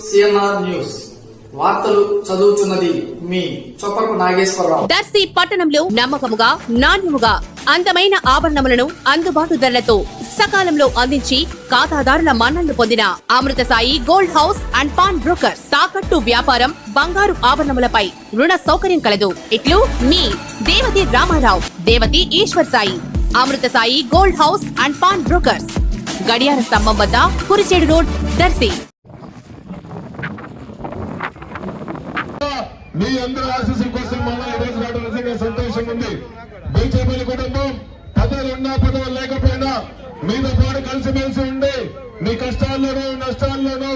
CNR news వార్తలు చదువుతున్నది మీ చొప్పరపు నాగేశ్వరరావు. దర్శి పట్టణంలో నమ్మకముగా నాణ్యముగా అందమైన ఆభరణములను అందుబాటు ధరలతో సకాలంలో అందించి ఖాతాదారుల మన్ననలు పొందిన Amruthasai gold house and pawn broker. తాకట్టు వ్యాపారం, బంగారు ఆభరణములపై రుణ సౌకర్యం కలదు. ఇట్లు మీ Devathi Ramarao, Devathi Eswar Sai. Amruthasai gold house and pawn brokers, గడియార స్తంభం వద్ద, కురిచేడు రోడ్, దర్శి. మీ అందరి ఆశీస్సుల కోసం మళ్ళీ ఈ రోజు రావడం నిజంగా సంతోషంగా ఉంది. బీజేపీ కుటుంబం పదవులు ఉన్నా పదవులు లేకపోయినా మీతో పాటు కలిసిమెలిసి ఉండి మీ కష్టాల్లోనూ నష్టాల్లోనూ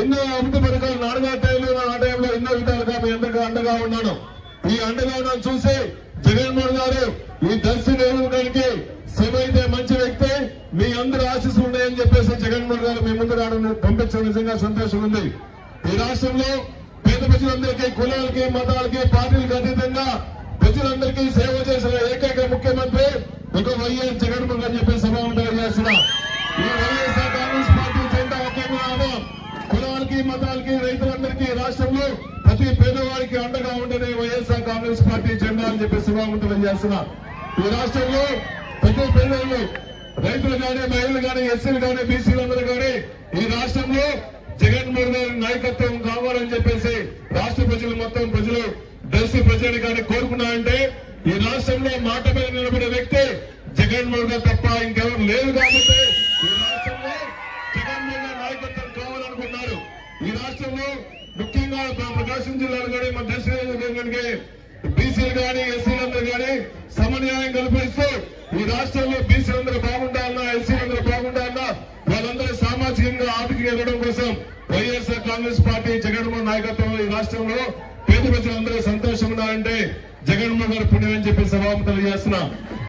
ఎన్నో అభివృద్ధి పథకాలు నాన్నగారు ఆ టైంలో ఎన్నో విధాలుగా మీ అందరికీ అండగా ఉన్నాను. ఈ అండగా ఉన్నాను చూసి జగన్మోహన్ గారు ఈ దర్శి నియోజకవర్గానికి శివైతే మంచి వ్యక్తి, మీ అందరూ ఆశీస్సులు ఉన్నాయని చెప్పేసి జగన్మోహన్ గారు మీ ముందు రావడం పంపించడం నిజంగా సంతోషంగా ఉంది. ఈ రాష్ట్రంలో పేద ప్రజలందరికీ, కులాలకి, మతాలకి, పార్టీలకు అతీతంగా ప్రజలందరికీ సేవ చేసిన ఏకైక ముఖ్యమంత్రి ఒక వైఎస్ జగన్మోహన్ గారు చెప్పే సభాముఖంగా చేస్తున్నా. ఈ వైఎస్ఆర్ కాంగ్రెస్ పార్టీ జెండా ఒకే కులాలకి, మతాలకి, రైతులందరికీ రాష్ట్రంలో ప్రతి పేదవారికి అండగా ఉండేది వైఎస్ఆర్ కాంగ్రెస్ పార్టీ జెండా అని చెప్పి సభాముఖంగా చేస్తున్నా. ఈ రాష్ట్రంలో ప్రతి పేదలు, రైతులు కానీ, మహిళలు కానీ, ఎస్సీలు కానీ, బీసీలందరూ కానీ ఈ రాష్ట్రంలో జగన్మోహన్ గారి నాయకత్వం కావాలని చెప్పేసి రాష్ట్ర ప్రజలు మొత్తం ప్రజలు దర్శి ప్రజలు కానీ కోరుకున్నారంటే ఈ రాష్ట్రంలో మాట మీద నిలబడే వ్యక్తి జగన్మోహన్ గారు తప్ప ఇంకెవరు లేదు. కాబట్టి ఈ రాష్ట్రంలో జగన్మోహన్ గారి నాయకత్వం కావాలనుకున్నారు. ఈ రాష్ట్రంలో ముఖ్యంగా ప్రకాశం జిల్లాలో కానీ మన దర్శి బీసీలు కానీ, ఎస్సీలందరూ కానీ సమన్యాయం కల్పిస్తూ ఈ రాష్ట్రంలో బీసీలందరూ బాగుండాలన్నా, ఎస్సీలందరూ బాగుండాలన్నా, వాళ్ళందరూ సామాజికంగా ఆర్థికంగా ఎదగడం కోసం వైఎస్ఆర్ కాంగ్రెస్ పార్టీ జగన్మోహన్ నాయకత్వంలో ఈ రాష్ట్రంలో పేద ప్రజలందరూ సంతోషంగా ఉన్నారంటే జగన్మోహన్ గారు పుణ్యం అని చెప్పి సభాముఖంగా చేస్తున్నా.